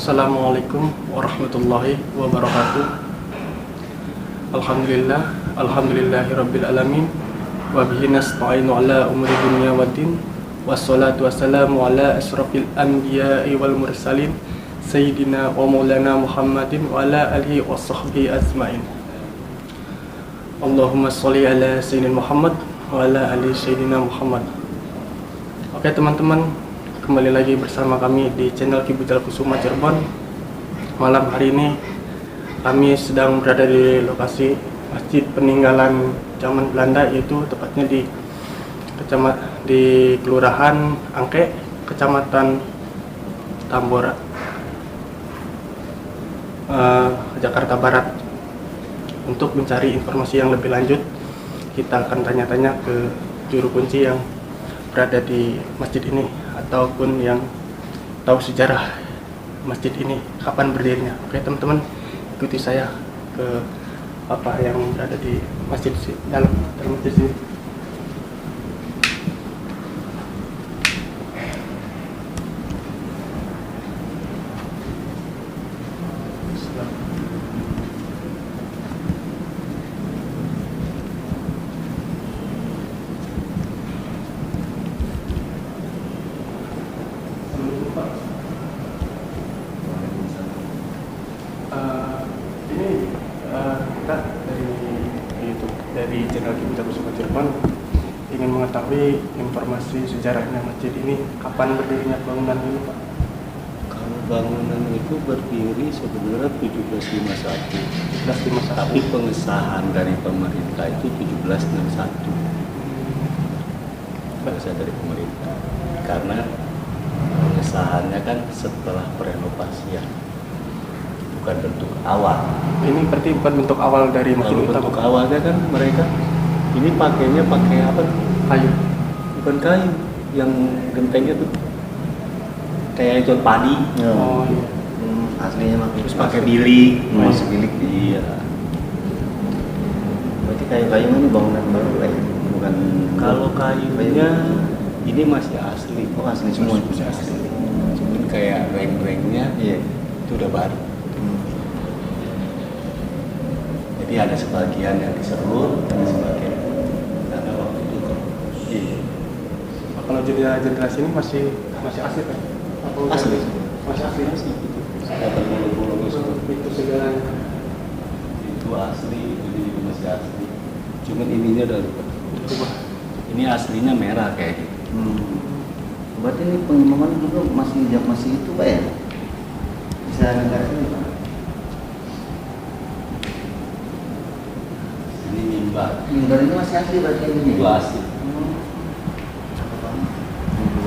Assalamualaikum warahmatullahi wabarakatuh. Alhamdulillahirabbil alamin wa bihi nasta'inu ala umuri dunya waddin wassalatu wassalamu ala asrofil anbiya'i wal mursalin sayyidina wa maulana Muhammadin wa ala alihi wa sahbihi ajmain. Allahumma sholli ala sayyidina Muhammad wa ala ali sayyidina Muhammad. Oke teman-teman, kembali lagi bersama kami di channel Ki Bujal Kusuma Cirebon. Malam hari ini kami sedang berada di lokasi masjid peninggalan zaman Belanda, yaitu tepatnya di Kelurahan Angke, Kecamatan Tambora, Jakarta Barat. Untuk mencari informasi yang lebih lanjut, kita akan tanya-tanya ke juru kunci yang berada di masjid ini ataupun yang tahu sejarah masjid ini, kapan berdirinya. Oke teman-teman, ikuti saya ke apa yang berada di masjid dalam masjid ini. Kita dari channel Ki Bujal Kusuma Cirebon ingin mengetahui informasi sejarahnya masjid ini, kapan berdirinya bangunan ini, Pak? Kalau bangunan itu berdiri sebenarnya 1751, 1751. tapi pengesahan dari pemerintah itu 1761. Pengesahan dari pemerintah, karena pengesahannya kan setelah perenovasian, bukan bentuk awal. Ini berarti bukan bentuk awal dari masjid Kalau utama. bentuk awalnya kan mereka ini pakainya pakai apa? Kayu. Bukan kayu, yang gentengnya tuh kayak ecot padi. Oh iya. Aslinya mah Terus pakai bilik. masuk bilik. Iya. Berarti kayu-kayu ini bangunan baru lah ya, bukan Kalau kayunya ini masih asli. Oh, asli semua. Masih asli. Cuman kayak reng-rengnya Iya. itu udah baru. Jadi ada sebagian yang diserut, ada sebagian karena waktu itu iya. Kalau jendela sini masih asli, Pak? Atau Asli. Masih asli. Asli itu. Ada bolong-bolong Itu segalanya. itu asli, ini juga masih asli. Cuman ininya udah Berubah. ini aslinya merah kayak gitu. Berarti ini pengimaman dulu masih itu Pak ya? Bisa negara ini Pak? Ini mimbar. Mimbar ini masih asli berarti ini? Itu asli.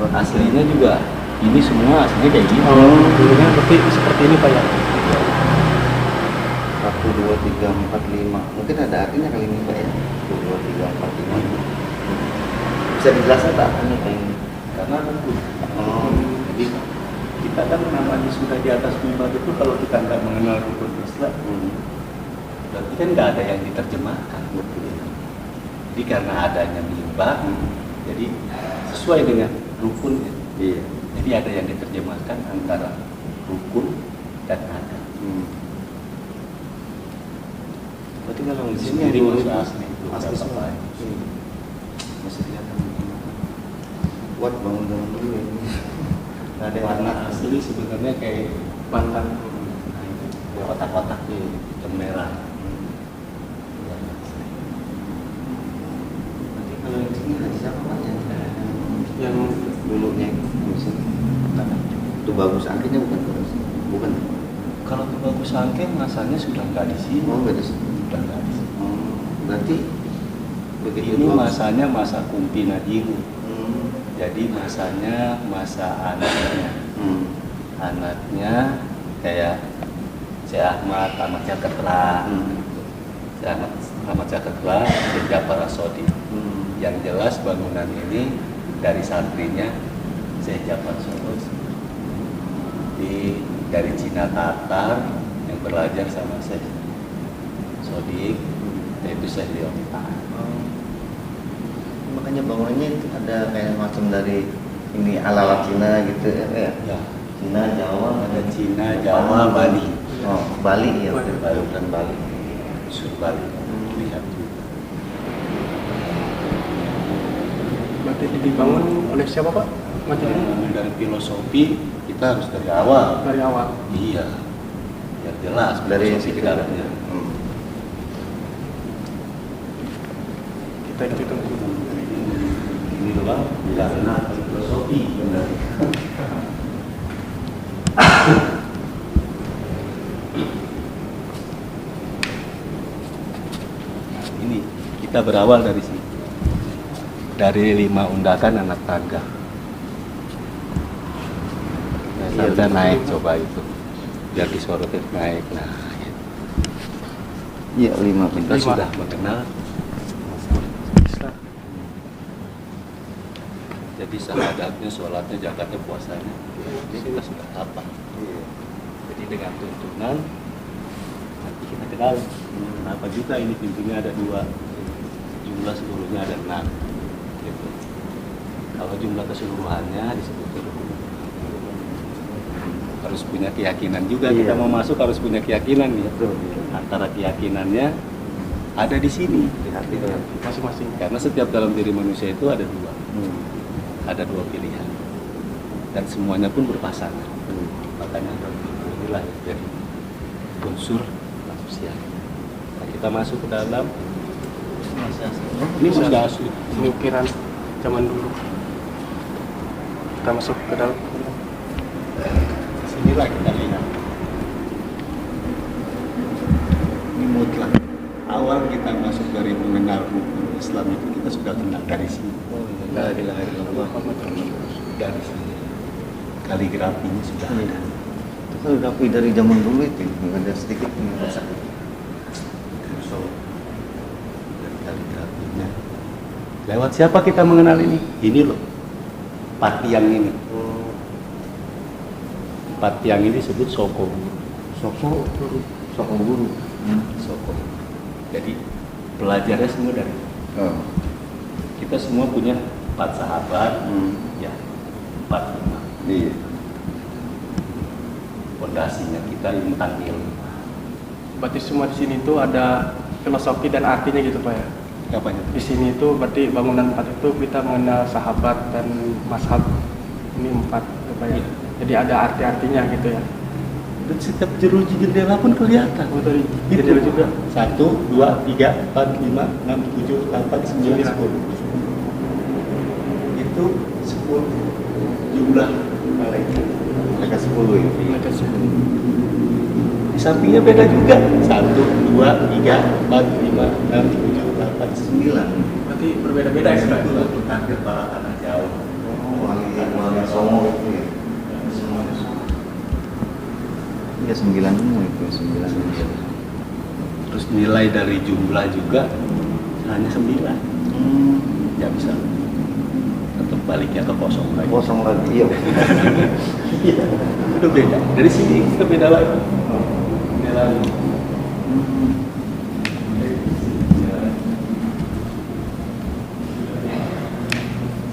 Aslinya juga ini semua aslinya kayak gini. Dulunya berarti seperti ini, Pak ya? 1, 2, 3, 4, 5. Mungkin ada artinya kali ini Pak ya? 1, 2, 3, 4, 5. Bisa dijelaskan Pak? Ini kayak ini. Karena rukun. Jadi kita kan namanya sudah di atas mimbar itu, kalau kita nggak mengenal rukun Islam, berarti kan nggak ada yang diterjemahkan. Jadi karena adanya mimbar, jadi sesuai dengan rukunnya. Iya. Jadi ada yang diterjemahkan antara rukun dan adat. Berarti kalau di Sini sini jadi dulu masih itu asli, asli semua. Masih kelihatan. Buat bangun dulu ya. Nggak ada Warna warna asli sebenarnya kayak Bantan. kotak-kotak hitam merah. Nanti kalau yang sini ada siapa Pak ya? Yang Dulunya itu bagus angkanya bukan. Kalau ke Bagus Angke masanya sudah nggak di sini. Oh beda sih. Sudah nggak di sini. Berarti begitu Ini bagus. masanya masa Kumpi Nadiru. Hmm. Jadi masanya masa anaknya. Anaknya kayak Syekh Ahmad Caketla. Syekh Ahmad Caketla, Syekh Jafar As-Shodiq. Yang jelas bangunan ini dari santrinya Syekh Jafar As-Shodiq. Dari Cina Tatar yang belajar sama Syekh Shodiq, yaitu Syekh Leonta. Makanya bangunannya itu ada kayak macam dari ini ala-ala Cina gitu ya. Ya, Cina, Jawa, Ada Cina, Jawa, Bali. Oh, Bali ya, Bali. dan Bali. Sur Bali. Lihat juga. Berarti dibangun oleh siapa Pak? Masjid ini Dari filosofi kita harus dari awal. dari awal. Iya. Biar jelas Dari filosofi situ. di dalamnya. Kita hitung. Ini doang bilang filosofi benar. Ini kita berawal dari sini. Dari 5 undakan anak tangga. Nah, sampai naik coba itu. Biar disorotin naik. Nah, Iya, 5 kita Lima. sudah mengenal Islam. jadi syahadatnya, sholatnya, zakatnya, puasanya, jadi kita sudah hafal. Jadi dengan tuntunan nanti kita kenal kenapa juga ini pintunya ada 2, jumlah seluruhnya ada 6 gitu. Kalau jumlah keseluruhannya disebut rukun. Harus punya keyakinan juga, Iya. kita mau masuk harus punya keyakinan ya. Antara keyakinannya ada di sini di hati kan. Masing-masing. karena setiap dalam diri manusia itu ada 2, ada 2 pilihan dan semuanya pun berpasangan. Makanya inilah yang jadi unsur manusia. Nah, kita masuk ke dalam ini masih asli. Ini ukiran zaman dulu. Kita masuk ke dalam. Sinilah kita lihat. Ini mutlak. Awal kita masuk dari mengenal rukun Islam itu kita sudah kenal dari sini. La ilaha illallah. Dari sini. Kaligrafinya sudah ada. Itu kaligrafi dari zaman dulu itu, nggak ada sedikit yang rusak. So, dari kaligrafinya. Lewat siapa kita mengenal ini? Ini loh. 4 tiang ini. 4 tiang ini disebut soko. Soko guru. Soko. Jadi belajarnya semua dari Oh. kita semua punya 4 sahabat, ya 4 imam. Iya. Pondasinya kita tentang ilmu. Berarti semua di sini tuh ada filosofi dan artinya gitu Pak ya. Apanya? Di sini itu berarti bangunan 4 itu kita mengenal sahabat dan mazhab ini 4 gitu Pak ya. Iya. Jadi ada arti-artinya gitu ya. Dan setiap jeruji jendela pun kelihatan. Oh, dari Gitu. jendela juga. 1, 2, 3, 4, 5, 6, 7, 8, 9, 10. Itu 10 jumlah malaikat. Mereka 10 ya. Mereka semua. Di sampingnya beda juga. 1, 2, 3, 4, 5, 6, 7, 8, 9. Berarti berbeda-beda ya Pak. Itulah takdir para anak Jawa. Wali Songo itu ya. Iya 9 semua itu, 9. Terus nilai dari jumlah juga hanya 9. Ya bisa tetap baliknya ke kosong lagi. Kosong lagi, iya. Iya, itu beda. Dari sini kita beda lagi. Nilai.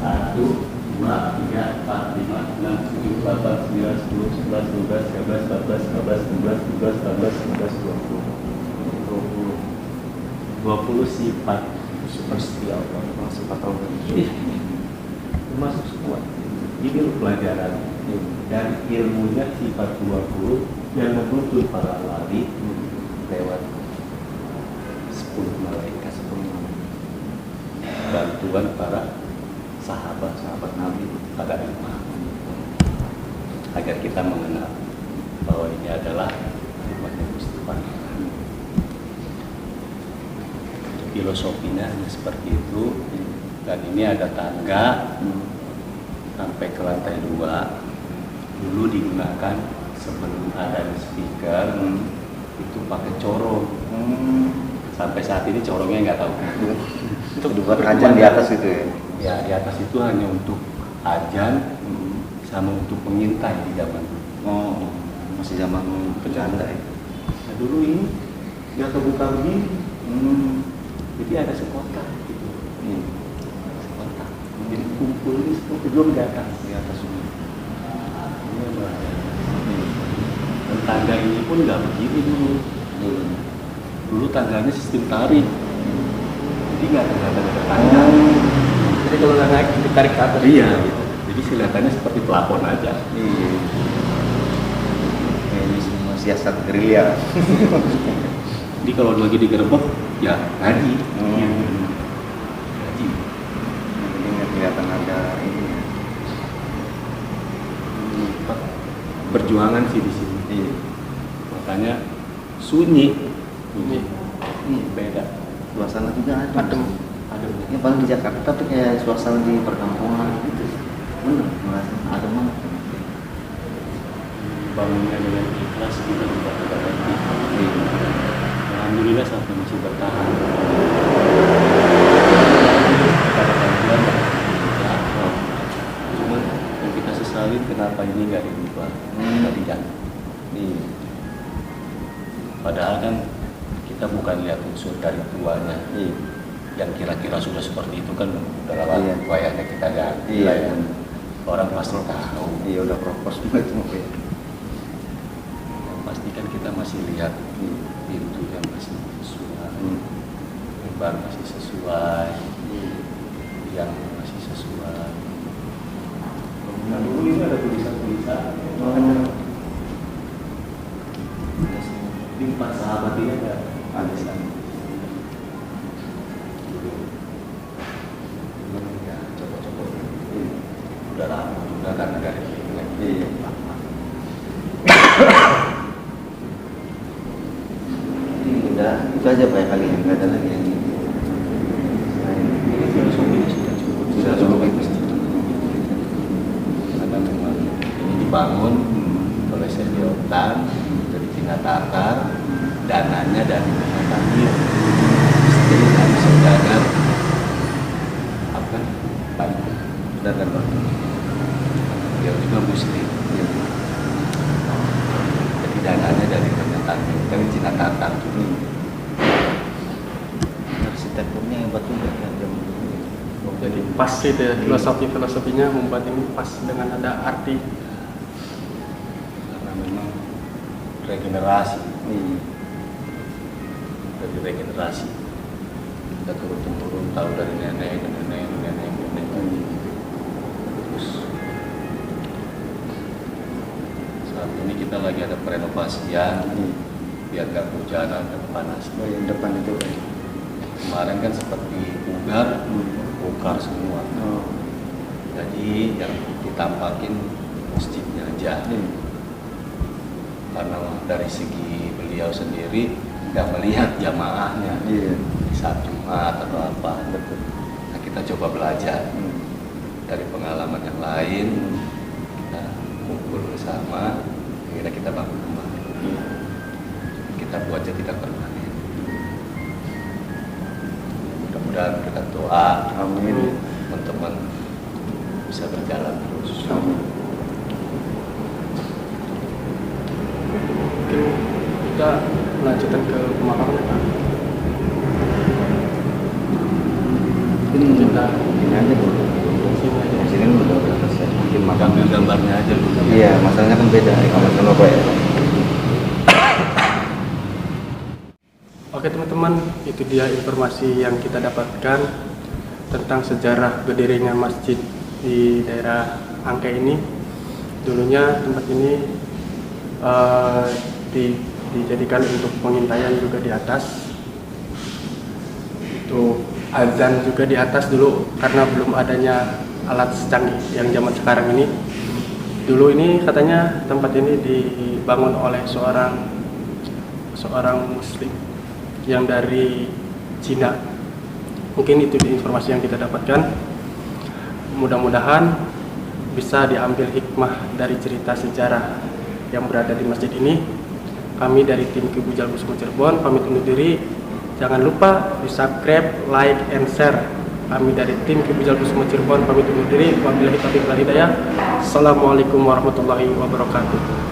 Satu, dua, tiga, empat, lima, enam, tujuh, delapan, sembilan, 10, 11, 12, 13, 14, 15, 16, 17, 18, 19, 20. 20 sifat seperti Allah. Sifat Allah. Termasuk semua. Ini loh pelajaran dan ilmunya sifat 20 yang menuntut para wali lewat 10 malaikat, 10 malaikat. Bantuan para sahabat-sahabat Nabi pada imam agar kita mengenal bahwa ini adalah umatnya Mustafa. Filosofinya hanya seperti itu, dan ini ada tangga sampai ke lantai 2. Dulu digunakan sebelum ada speaker, itu pakai corong. Sampai saat ini corongnya nggak tahu. Untuk buat kajian di atas itu ya. Ya, di atas itu hanya untuk ajan sama untuk pengintai di zaman dulu. Oh, masih zaman bercanda ya. Nah, dulu ini nggak kebuka begini. Jadi ada sekotak gitu. Sekotak. Jadi kumpul ini semua belum di atas. Di atas semua. Ini yang bahaya. tangga ini pun nggak begini dulu. Dulu tangganya sistem tarik, jadi nggak ada tangga. Jadi kalau udah naik ditarik ke atas. Iya, gitu. Jadi kelihatannya seperti plafon aja. Iya. Ini semua siasat gerilya. Jadi kalau lagi digerebek, ya ngaji. Ngaji. Jadi nggak kelihatan ada ini. Perjuangan sih di sini. Iya. Makanya sunyi. Ini Beda. Suasana juga ada. adem. Ya paling di Jakarta tapi kayak suasana di perkampungan gitu. Bener, merasa adem banget. Bangunnya dengan ikhlas kita juga tidak ngerti. Iya. Alhamdulillah sampai masih bertahan. Pada bangunan ya, cuman yang kita sesalin kenapa ini nggak diubah, nggak diganti. Iya. Padahal kan kita bukan lihat unsur dari tuanya. Iya. Yang kira-kira sudah seperti itu kan udah lewat Iya. wayahnya kita ganti. Iya. lah ya. Orang pasti tahu. Iya udah propos banget semua ya. Yang pasti kan kita masih lihat pintu yang masih sesuai, lebar masih sesuai, yang masih sesuai. Bangunan dulu ini ada tulisan-tulisan. Di 4 sahabat ini ada tulisan. Ya, coba-coba. Udah lama juga karena dari Iya. Udah itu aja Pak kali ini, nggak ada lagi yang ini. ini filosofinya sudah cukup. Sudah cukup itu. Karena memang ini dibangun oleh Sediotan dari Cina Tatar, dananya dari Tanzil, istri dari saudagar apa? Baik, Sudah kan Pak? dia juga muslim. Jadi dananya dari Tanzil, dari Cina Tatar. Arsitekturnya hebat juga ya jam dulu. Jadi pas gitu ya, filosofinya membuat ini pas dengan ada arti. Karena memang regenerasi, Iya. dari regenerasi kita turun-temurun tahu dari nenek. Terus saat ini kita lagi ada perenovasian biar gak hujanan dan panas. Oh yang depan itu Pak. Kemarin kan seperti pugar, bongkar semua. Oh. Jadi yang ditampakin masjidnya aja. Karena dari segi beliau sendiri nggak melihat jamaahnya Iya. di saat Jumat atau apa. Betul. Nah, kita coba belajar dari pengalaman yang lain, kita kumpul bersama, akhirnya kita bangun kembali. Kita buat jadi tidak permanen. Mudah-mudahan berkat doa, Amin. teman-teman bisa berjalan terus. Amin. Mungkin kita melanjutkan ke pemakaman ya Pak. Ini Kita ini aja dulu. sini aja. Di sini udah selesai. Mungkin makan. Ambil gambarnya aja dulu. Iya, masalahnya kan beda ya kamar sama Pak ya. Oke teman-teman, itu dia informasi yang kita dapatkan tentang sejarah berdirinya masjid di daerah Angke ini. Dulunya tempat ini dijadikan untuk pengintaian juga di atas. Itu azan juga di atas dulu karena belum adanya alat secanggih yang zaman sekarang ini. Dulu ini katanya tempat ini dibangun oleh seorang muslim yang dari Cina. Mungkin itu informasi yang kita dapatkan. Mudah-mudahan bisa diambil hikmah dari cerita sejarah yang berada di masjid ini. Kami dari tim Ki Bujal Kusuma Cirebon pamit undur diri. Jangan lupa di subscribe, like, and share. Kami dari tim Ki Bujal Kusuma Cirebon pamit undur diri. Wabillahi taufiq wal hidayah. Assalamualaikum warahmatullahi wabarakatuh.